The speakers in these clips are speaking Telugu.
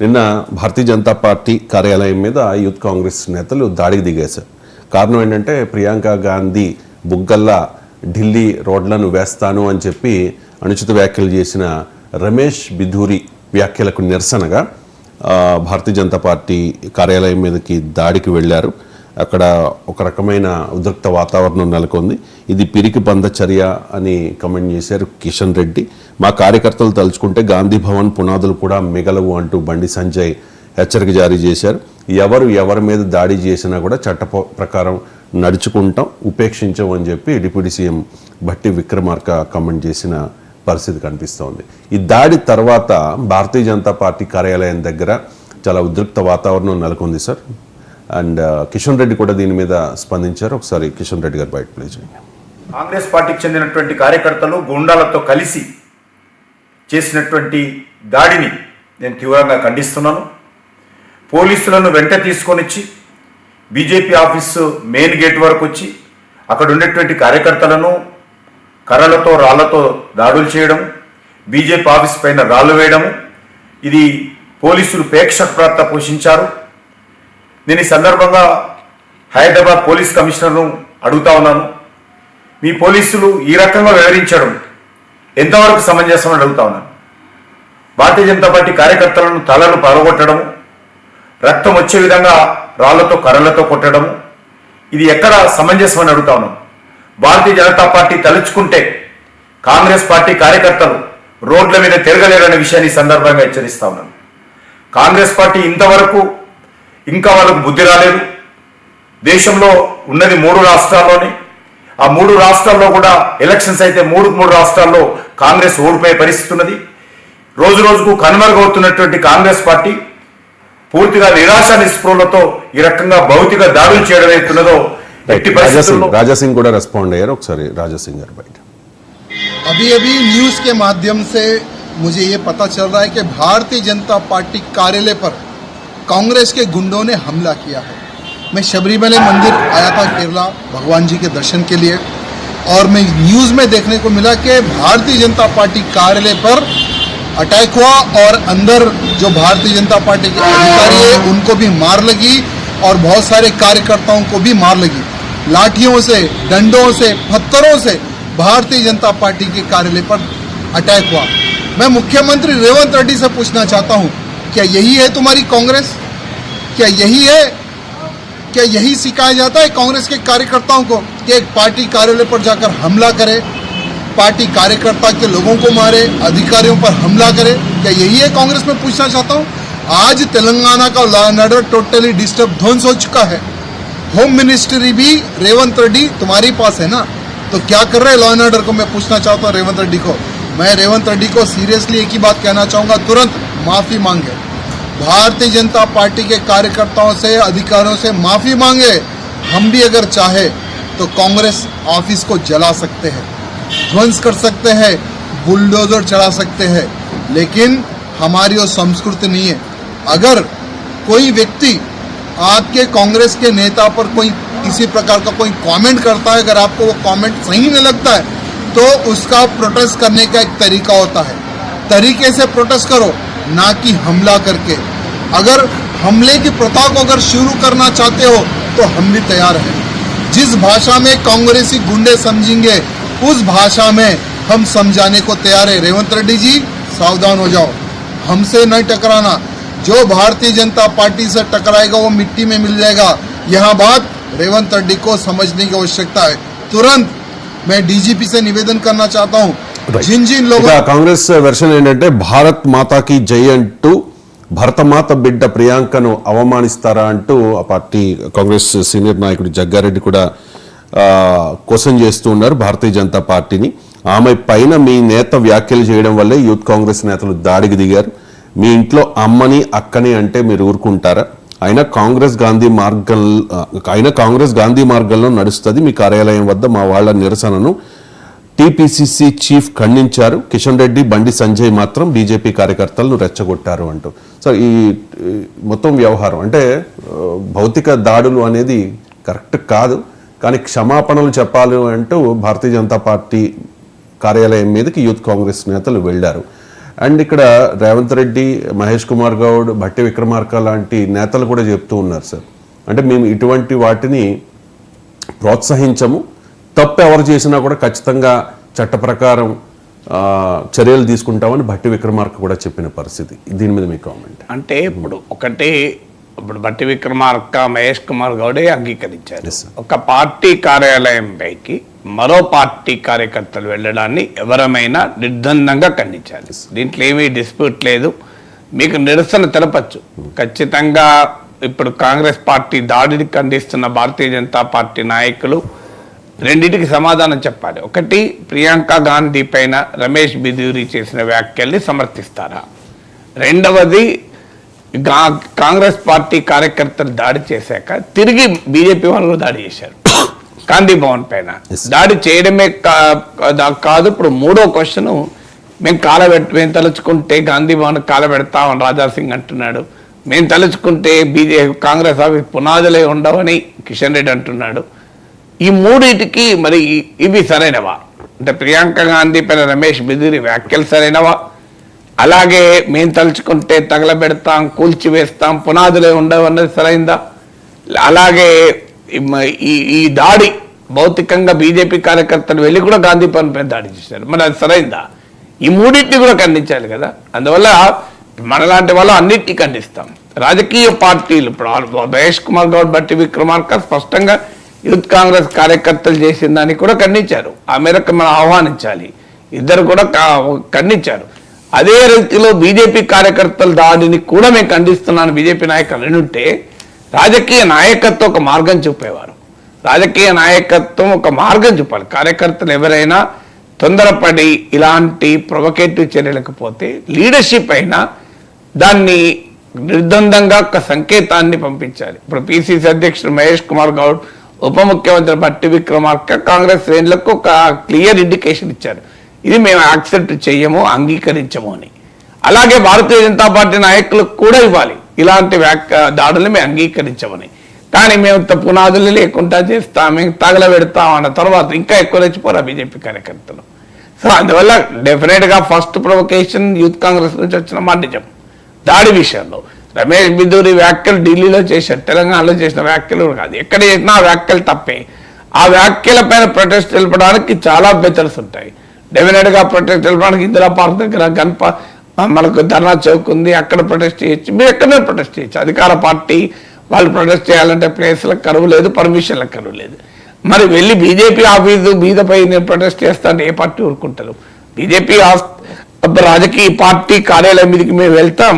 నిన్న భారతీయ జనతా పార్టీ కార్యాలయం మీద యూత్ కాంగ్రెస్ నేతలు దాడికి దిగేశారు. కారణం ఏంటంటే ప్రియాంక గాంధీ బుగ్గల్లా ఢిల్లీ రోడ్లను వేస్తాను అని చెప్పి అనుచిత వ్యాఖ్యలు చేసిన రమేష్ బిధూరి వ్యాఖ్యలకు నిరసనగా భారతీయ జనతా పార్టీ కార్యాలయం మీదకి దాడికి వెళ్ళారు. అక్కడ ఒక రకమైన ఉద్రిక్త వాతావరణం నెలకొంది. ఇది పిరికి బంద చర్య అని కమెంట్ చేశారు కిషన్ రెడ్డి. మా కార్యకర్తలు తలుచుకుంటే గాంధీ భవన్ పునాదులు కూడా మిగలవు అంటూ బండి సంజయ్ హెచ్చరిక జారీ చేశారు. ఎవరి మీద దాడి చేసినా కూడా చట్ట ప్రకారం నడుచుకుంటాం, ఉపేక్షించం అని చెప్పి deputy CM Bhatti Vikramarka comment చేసిన పరిస్థితి కనిపిస్తోంది. ఈ దాడి తర్వాత భారతీయ జనతా పార్టీ కార్యాలయం దగ్గర చాలా ఉద్రిక్త వాతావరణం నెలకొంది సార్. అండ్ కిషన్ రెడ్డి కూడా దీని మీద స్పందించారు. ఒకసారి కిషన్ రెడ్డి గారు బయట ప్లే చేయండి. కాంగ్రెస్ పార్టీకి చెందినటువంటి కార్యకర్తలు గుండాలతో కలిసి చేసినటువంటి దాడిని నేను తీవ్రంగా ఖండిస్తున్నాను. పోలీసులను వెంట తీసుకొనిచ్చి బీజేపీ ఆఫీసు మెయిన్ గేట్ వరకు వచ్చి అక్కడ ఉండేటువంటి కార్యకర్తలను కర్రలతో రాళ్లతో దాడులు చేయడం, బీజేపీ ఆఫీస్ పైన రాళ్లు వేయడం, ఇది పోలీసులు ప్రేక్షక పోషించారు. నేను ఈ సందర్భంగా హైదరాబాద్ పోలీస్ కమిషనర్ను అడుగుతా ఉన్నాను, మీ పోలీసులు ఈ రకంగా వివరించడం ఎంతవరకు సమంజసం అడుగుతా ఉన్నాను. భారతీయ జనతా పార్టీ కార్యకర్తలను తలలు పగలగొట్టడం, రక్తం వచ్చే విధంగా రాళ్లతో కర్రలతో కొట్టడం, ఇది ఎక్కడ సమంజసం అని అడుగుతా ఉన్నాను. భారతీయ జనతా పార్టీ తలుచుకుంటే కాంగ్రెస్ పార్టీ కార్యకర్తలు రోడ్ల మీద తిరగలేరనే విషయాన్ని ఈ సందర్భంగా హెచ్చరిస్తా ఉన్నాను. కాంగ్రెస్ పార్టీ ఇంతవరకు ఇంకా వాళ్ళకు బుద్ధి రాలేదు. దేశంలో ఉన్నది 3 రాష్ట్రాల్లోనే. ఆ 3 రాష్ట్రాల్లో కూడా ఎలక్షన్స్ అయితే 3 రాష్ట్రాల్లో కాంగ్రెస్ ఓడిపోయే పరిస్థితి ఉన్నది. రోజు రోజుకు కనుమరుగవుతున్నటువంటి కాంగ్రెస్ పార్టీ పూర్తిగా నిరాశ నిస్పృహలతో ఈ రకంగా భౌతిక దాడులు చేయడం అవుతున్నదో राजा सिंह కూడా రెస్పాండ్ అయ్యారు. ఒకసారి రాజా సింగ్ గారు బయట. अभी न्यूज के माध्यम से मुझे ये पता चल रहा है कि भारतीय जनता पार्टी कार्यालय पर कांग्रेस के गुंडों ने हमला किया है. मैं शबरीमला मंदिर आया था केरला भगवान जी के दर्शन के लिए, और मैं न्यूज़ में देखने को मिला कि भारतीय जनता पार्टी कार्यालय पर अटैक हुआ और अंदर जो भारतीय जनता पार्टी के अधिकारी है उनको भी मार लगी और बहुत सारे कार्यकर्ताओं को भी मार लगी. लाठियों से, डंडों से, पत्थरों से भारतीय जनता पार्टी के कार्यालय पर अटैक हुआ. मैं मुख्यमंत्री रेवंत रेड्डी से पूछना चाहता हूं, क्या यही है तुम्हारी कांग्रेस? क्या यही है? क्या यही सिखाया जाता है कांग्रेस के कार्यकर्ताओं को कि एक पार्टी कार्यालय पर जाकर हमला करे, पार्टी कार्यकर्ता के लोगों को मारे, अधिकारियों पर हमला करे? क्या यही है कांग्रेस में? पूछना चाहता हूं. आज तेलंगाना का law and order totally disturb ध्वंस हो चुका है. होम मिनिस्ट्री भी रेवंत रेड्डी तुम्हारे पास है ना, तो क्या कर रहे लॉ एंड ऑर्डर को? मैं पूछना चाहता हूँ रेवंत रेड्डी को. मैं रेवंत रेड्डी को सीरियसली एक ही बात कहना चाहूँगा, तुरंत माफ़ी मांगे. भारतीय जनता पार्टी के कार्यकर्ताओं से, अधिकारियों से माफ़ी मांगे. हम भी अगर चाहे तो कांग्रेस ऑफिस को जला सकते हैं, ध्वंस कर सकते हैं, बुलडोजर चला सकते हैं, लेकिन हमारी वो संस्कृति नहीं है. अगर कोई व्यक्ति आपके कांग्रेस के नेता पर कोई किसी प्रकार का कोई कमेंट करता है, अगर आपको वो कमेंट सही नहीं लगता है तो उसका प्रोटेस्ट करने का एक तरीका होता है. तरीके से प्रोटेस्ट करो, ना कि हमला करके. अगर हमले की प्रथा को अगर शुरू करना चाहते हो तो हम भी तैयार हैं. जिस भाषा में कांग्रेसी गुंडे समझेंगे उस भाषा में हम समझाने को तैयार है. रेवंत रेड्डी जी सावधान हो जाओ, हमसे नहीं टकराना. जो भारतीय जनता पार्टी से टकराएगा वो मिट्टी में मिल जाएगा. यहाँ बात रेवंत रेड्डी को समझने की आवश्यकता है. तुरंत मैं डीजीपी से निवेदन करना चाहता हूँ, जिन लोगों కాంగ్రెస్ వెర్షన్ ఏంటంటే భారత్ మాతాకి జై అంటూ భరతమాత బిడ్డ ప్రియాంకను అవమానిస్తారా అంటూ ఆ పార్టీ కాంగ్రెస్ సీనియర్ నాయకుడు జగ్గారెడ్డి కూడా క్వశ్చన్ చేస్తూ ఉన్నారు భారతీయ జనతా పార్టీని. ఆమె పైన మీ నేత వ్యాఖ్యలు చేయడం వల్లే యూత్ కాంగ్రెస్ నేతలు దాడికి దిగారు. మీ ఇంట్లో అమ్మని అక్కని అంటే మీరు ఊరుకుంటారా? అయినా కాంగ్రెస్ గాంధీ మార్గంలో నడుస్తుంది. మీ కార్యాలయం వద్ద మా వాళ్ళ నిరసనను టీపీసీసీ చీఫ్ ఖండించారు. కిషన్ రెడ్డి, బండి సంజయ్ మాత్రం బీజేపీ కార్యకర్తలను రెచ్చగొట్టారు అంటూ. సో ఈ మొత్తం వ్యవహారం అంటే భౌతిక దాడులు అనేది కరెక్ట్ కాదు, కానీ క్షమాపణలు చెప్పాలి అంటూ భారతీయ జనతా పార్టీ కార్యాలయం మీదకి యూత్ కాంగ్రెస్ నేతలు వెళ్లారు. అండ్ ఇక్కడ రేవంత్ రెడ్డి, మహేష్ కుమార్ గౌడ్, భట్టి విక్రమార్క లాంటి నేతలు కూడా చెప్తూ ఉన్నారు సార్, అంటే మేము ఇటువంటి వాటిని ప్రోత్సహించము, తప్పు ఎవరు చేసినా కూడా ఖచ్చితంగా చట్ట ప్రకారం చర్యలు తీసుకుంటామని భట్టి విక్రమార్క కూడా చెప్పిన పరిస్థితి. దీని మీద మీ కామెంట్? అంటే ఇప్పుడు భట్టి విక్రమార్క, మహేష్ కుమార్ గౌడే అంగీకరించారు. ఒక పార్టీ కార్యాలయం పైకి మరో పార్టీ కార్యకర్తలు వెళ్ళడాన్ని ఎవరమైనా నిర్బంధంగా ఖండించాలి. దీంట్లో ఏమీ డిస్ప్యూట్ లేదు. మీకు నిరసన తెలపచ్చు ఖచ్చితంగా. ఇప్పుడు కాంగ్రెస్ పార్టీ దాడిని ఖండిస్తున్న భారతీయ జనతా పార్టీ నాయకులు రెండింటికి సమాధానం చెప్పాలి. ఒకటి, ప్రియాంక గాంధీ పైన రమేష్ బిదూరి చేసిన వ్యాఖ్యల్ని సమర్థిస్తారా? రెండవది, కాంగ్రెస్ పార్టీ కార్యకర్తలు దాడి చేశాక తిరిగి బీజేపీ వాళ్ళు దాడి చేశారు గాంధీ భవన్ పైన. దాడి చేయడమే కాదు, ఇప్పుడు మూడో క్వశ్చన్, మేము తలుచుకుంటే గాంధీ భవన్ కాలబెడతామని రాజాసింగ్ అంటున్నాడు. మేము తలుచుకుంటే కాంగ్రెస్ ఆఫీస్ పునాదులే ఉండవని కిషన్ రెడ్డి అంటున్నాడు. ఈ మూడింటికి మరి ఇవి సరైనవా? అంటే ప్రియాంక గాంధీ పైన రమేష్ బిదూరి వ్యాఖ్యలు సరైనవా? అలాగే మేము తలుచుకుంటే తగలబెడతాం, కూల్చివేస్తాం, పునాదులే ఉండవు అన్నది సరైందా? అలాగే ఈ దాడి భౌతికంగా బీజేపీ కార్యకర్తలు వెళ్ళి కూడా గాంధీ భవన్ పైన దాడి చేశారు, మరి అది సరైందా? ఈ మూడింటిని కూడా ఖండించాలి కదా. అందువల్ల మనలాంటి వాళ్ళు అన్నిటినీ ఖండిస్తాం. రాజకీయ పార్టీలు ఇప్పుడు మహేష్ కుమార్ గౌడ్, భట్టి విక్రమార్క స్పష్టంగా యూత్ కాంగ్రెస్ కార్యకర్తలు చేసిన దాన్ని కూడా ఖండించారు. ఆ మేరకు మనం ఆహ్వానించాలి. ఇద్దరు కూడా ఖండించారు. అదే రీతిలో బీజేపీ కార్యకర్తల దాడిని కూడా మేము ఖండిస్తున్నాను బీజేపీ నాయకులు అనుంటే రాజకీయ నాయకత్వం ఒక మార్గం చూపేవారు. రాజకీయ నాయకత్వం ఒక మార్గం చూపాలి. కార్యకర్తలు ఎవరైనా తొందరపడి ఇలాంటి ప్రొవకేటివ్ చర్యలకు పోతే లీడర్షిప్ అయినా దాన్ని నిర్ద్వందంగా ఒక సంకేతాన్ని పంపించాలి. ఇప్పుడు పిసిసి అధ్యక్షుడు మహేష్ కుమార్ గౌడ్, ఉప ముఖ్యమంత్రి భట్టి విక్రమార్క కాంగ్రెస్ శ్రేణులకు ఒక క్లియర్ ఇండికేషన్ ఇచ్చారు, ఇది మేము యాక్సెప్ట్ చేయము, అంగీకరించము అని. అలాగే భారతీయ జనతా పార్టీ నాయకులకు కూడా ఇవ్వాలి, ఇలాంటి దాడులు మేము అంగీకరించమని. కానీ మేము పునాదులు లేకుండా చేస్తాం, మేము తగలబెడతాం అన్న తర్వాత ఇంకా ఎక్కువ రెచ్చిపోరా బీజేపీ కార్యకర్తలు. సో అందువల్ల డెఫినెట్గా ఫస్ట్ ప్రొవకేషన్ యూత్ కాంగ్రెస్ నుంచి వచ్చిన మాట నిజం. దాడి విషయంలో రమేష్ బిదూరి వ్యాఖ్యలు ఢిల్లీలో చేశారు, తెలంగాణలో చేసిన వ్యాఖ్యలు కాదు, ఎక్కడ చేసినా ఆ వ్యాఖ్యలు తప్పే. ఆ వ్యాఖ్యల పైన ప్రొటెస్ట్ తెలపడానికి చాలా మెథడ్స్ ఉంటాయి. డెఫినెట్గా ప్రొటెస్ట్ తెలపడానికి ఇందిరా పార్క్ దగ్గర మనకు ధర్నా చౌక్ ఉంది, అక్కడ ప్రొటెస్ట్ చేయొచ్చు. మీరు ఎక్కడైనా ప్రొటెస్ట్ చేయొచ్చు. అధికార పార్టీ వాళ్ళు ప్రొటెస్ట్ చేయాలంటే ప్లేస్లకు కరువు లేదు, పర్మిషన్లకు కరువు లేదు. మరి వెళ్ళి బీజేపీ ఆఫీసు మీదపై నేను ప్రొటెస్ట్ చేస్తాను ఏ పార్టీ ఊరుకుంటారు? బీజేపీ రాజకీయ పార్టీ కార్యాలయం మీదకి మేము వెళ్తాం,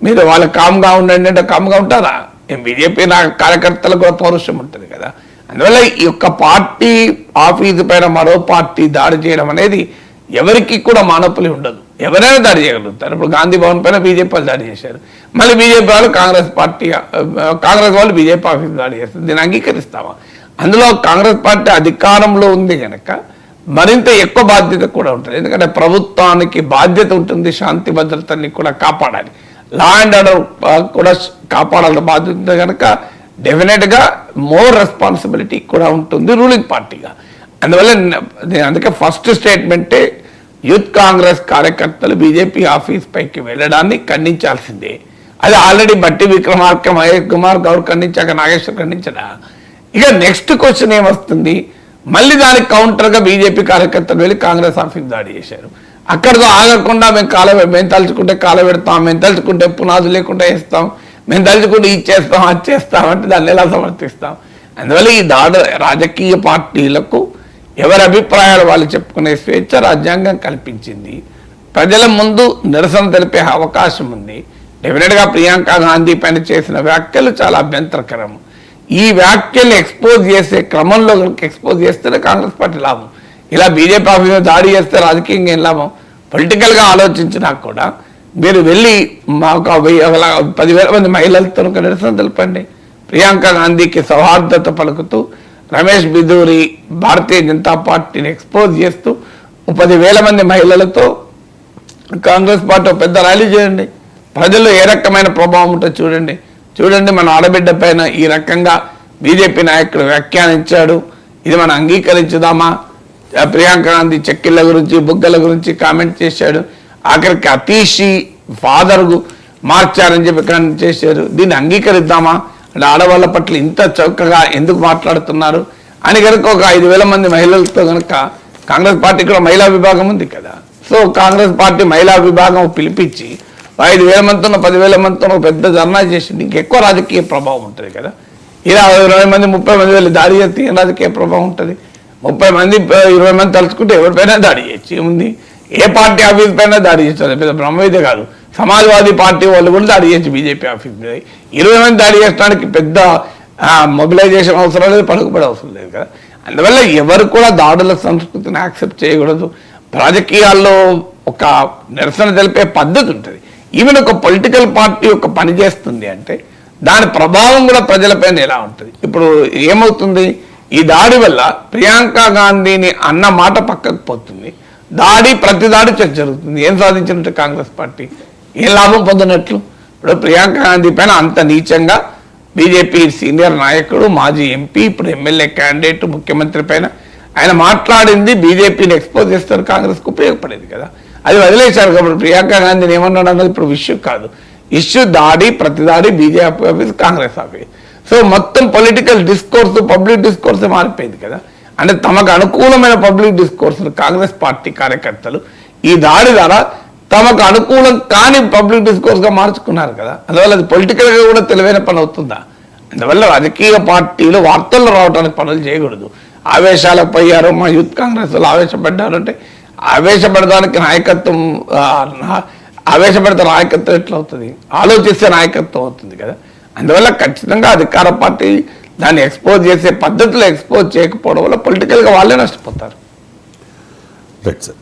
మీరు వాళ్ళు కామ్గా ఉండండి అంటే కామ్గా ఉంటారా? బీజేపీ కార్యకర్తలకు కూడా పౌరుషం ఉంటుంది కదా. అందువల్ల ఈ యొక్క పార్టీ ఆఫీసు పైన మరో పార్టీ దాడి చేయడం అనేది ఎవరికి కూడా మానోపలి ఉండదు, ఎవరైనా దాడి చేయగలుగుతారు. ఇప్పుడు గాంధీ భవన్ పైన బీజేపీ వాళ్ళు దాడి చేశారు, మళ్ళీ బీజేపీ వాళ్ళు కాంగ్రెస్ వాళ్ళు బీజేపీ ఆఫీసు దాడి చేస్తారు. దీన్ని అంగీకరిస్తామా? అందులో కాంగ్రెస్ పార్టీ అధికారంలో ఉంది కనుక మరింత ఎక్కువ బాధ్యత కూడా ఉంటుంది. ఎందుకంటే ప్రభుత్వానికి బాధ్యత ఉంటుంది, శాంతి భద్రతని కూడా కాపాడాలి, లా అండ్ ఆర్డర్ కూడా కాపాడాల్సిన బాధ్యత ఉంటుంది కనుక డెఫినెట్గా మోర్ రెస్పాన్సిబిలిటీ కూడా ఉంటుంది రూలింగ్ పార్టీగా. అందువల్ల అందుకే ఫస్ట్ స్టేట్మెంటే యూత్ కాంగ్రెస్ కార్యకర్తలు బీజేపీ ఆఫీస్ పైకి వెళ్ళడాన్ని ఖండించాల్సిందే. అది ఆల్రెడీ భట్టి విక్రమార్క, మహేష్ కుమార్ గౌడ్ ఖండించాక నాగేశ్వర్ ఖండించడా? ఇక నెక్స్ట్ క్వశ్చన్ ఏమొస్తుంది? మళ్ళీ దానికి కౌంటర్గా బీజేపీ కార్యకర్తలు వెళ్ళి కాంగ్రెస్ ఆఫీస్ దాడి చేశారు. అక్కడితో ఆగకుండా మేము తలుచుకుంటే కాలబెడతాం, మేము తలుచుకుంటే పునాదు లేకుండా వేస్తాం, మేము తలుచుకుంటే ఇచ్చేస్తాం, అది చేస్తాం అంటే దాన్ని ఎలా సమర్థిస్తాం? అందువల్ల ఈ రాజకీయ పార్టీలకు ఎవరి అభిప్రాయాలు వాళ్ళు చెప్పుకునే స్వేచ్ఛ రాజ్యాంగం కల్పించింది. ప్రజల ముందు నిరసన తెలిపే అవకాశం ఉంది. డెఫినెట్గా ప్రియాంక గాంధీ పైన చేసిన వ్యాఖ్యలు చాలా అభ్యంతరకరం. ఈ వ్యాఖ్యలు ఎక్స్పోజ్ చేసే క్రమంలో ఎక్స్పోజ్ చేస్తేనే కాంగ్రెస్ పార్టీ లాభం. ఇలా బీజేపీ ఆఫీసు దాడి చేస్తే రాజకీయంగా ఏం లాభం? పొలిటికల్గా ఆలోచించినా కూడా మీరు వెళ్ళి మాకు 10,000 మంది మహిళలతో ఒక నిరసన తెలపండి. ప్రియాంక గాంధీకి సౌహార్దత పలుకుతూ రమేష్ బిదూరి భారతీయ జనతా పార్టీని ఎక్స్పోజ్ చేస్తూ 10,000 మంది మహిళలతో కాంగ్రెస్ పార్టీ పెద్ద ర్యాలీ చేయండి. ప్రజల్లో ఏ రకమైన ప్రభావం ఉంటుందో చూడండి. మన ఆడబిడ్డ పైన ఈ రకంగా బీజేపీ నాయకుడు వ్యాఖ్యానించాడు, ఇది మనం అంగీకరించుదామా? ప్రియాంక గాంధీ చెక్కిళ్ళ గురించి, బుగ్గల గురించి కామెంట్ చేశాడు. ఆఖరికి అతీషి ఫాదర్ మార్చారని చెప్పి చేశారు. దీన్ని అంగీకరిద్దామా అంటే ఆడవాళ్ళ పట్ల ఇంత చౌకగా ఎందుకు మాట్లాడుతున్నారు అని కనుక ఒక 5,000 మంది మహిళలతో కనుక కాంగ్రెస్ పార్టీ కూడా మహిళా విభాగం ఉంది కదా. సో కాంగ్రెస్ పార్టీ మహిళా విభాగం పిలిపించి 5,000 మందితో 10,000 మందితో పెద్ద ధర్నా చేసి ఇంకెక్కువ రాజకీయ ప్రభావం ఉంటుంది కదా. ఇలా 20 మంది 30 మంది వెళ్ళి దాడి చేస్తే ఏం రాజకీయ ప్రభావం ఉంటుంది? 30 మంది 20 మంది తలుచుకుంటే ఎవరిపైనా దాడి చేయొచ్చు, ఏముంది? ఏ పార్టీ ఆఫీస్ పైన దాడి చేస్తారు, పెద్ద బ్రహ్మవిద్య కాదు. సమాజ్వాదీ పార్టీ వాళ్ళు కూడా దాడి చేయొచ్చు బీజేపీ ఆఫీస్ మీద. 20 మంది దాడి చేయడానికి పెద్ద మొబిలైజేషన్ అవసరం లేదు, పలుకుబడి అవసరం లేదు కదా. అందువల్ల ఎవరు కూడా దాడుల సంస్కృతిని యాక్సెప్ట్ చేయకూడదు. రాజకీయాల్లో ఒక నిరసన తెలిపే పద్ధతి ఉంటుంది. ఈవెన్ ఒక పొలిటికల్ పార్టీ ఒక పని చేస్తుంది అంటే దాని ప్రభావం కూడా ప్రజలపైన ఎలా ఉంటుంది? ఇప్పుడు ఏమవుతుంది, ఈ దాడి వల్ల ప్రియాంక గాంధీని అన్న మాట పక్కకు పోతుంది, ప్రతి దాడి జరుగుతుంది. ఏం సాధించినట్టు కాంగ్రెస్ పార్టీ? ఏం లాభం పొందినట్లు? ఇప్పుడు ప్రియాంక గాంధీ పైన అంత నీచంగా బీజేపీ సీనియర్ నాయకుడు, మాజీ ఎంపీ, ఇప్పుడు ఎమ్మెల్యే క్యాండిడేట్, ముఖ్యమంత్రి పైన ఆయన మాట్లాడింది బీజేపీని ఎక్స్పోజ్ చేస్తారు, కాంగ్రెస్కు ఉపయోగపడేది కదా. అది వదిలేశారు కాబట్టి ప్రియాంక గాంధీని ఏమన్నాడు అన్నది ఇప్పుడు ఇష్యూ కాదు. ఇష్యూ ప్రతి దాడి BJP office, Congress office. So మొత్తం పొలిటికల్ డిస్కోర్స్, పబ్లిక్ డిస్కోర్స్ మారిపోయింది కదా. అంటే తమకు అనుకూలమైన పబ్లిక్ డిస్కోర్స్ కాంగ్రెస్ పార్టీ కార్యకర్తలు ఈ దాడి ద్వారా తమకు అనుకూలం కాని పబ్లిక్ డిస్కోర్స్గా మార్చుకున్నారు కదా. అందువల్ల అది పొలిటికల్గా కూడా తెలివైన పని అవుతుందా? అందువల్ల రాజకీయ పార్టీలు వార్తల్లో రావడానికి పనులు చేయకూడదు. ఆవేశాలకు పోయారు, మా యూత్ కాంగ్రెస్ వాళ్ళు ఆవేశపడ్డారు అంటే ఆవేశపడడానికి నాయకత్వం, ఆవేశపడితే నాయకత్వం ఎట్లా అవుతుంది? ఆలోచిస్తే నాయకత్వం అవుతుంది కదా. అందువల్ల ఖచ్చితంగా అధికార పార్టీ దాన్ని ఎక్స్పోజ్ చేసే పద్ధతిలో ఎక్స్పోజ్ చేయకపోవడం వల్ల పొలిటికల్గా వాళ్ళే నష్టపోతారు. Right sir.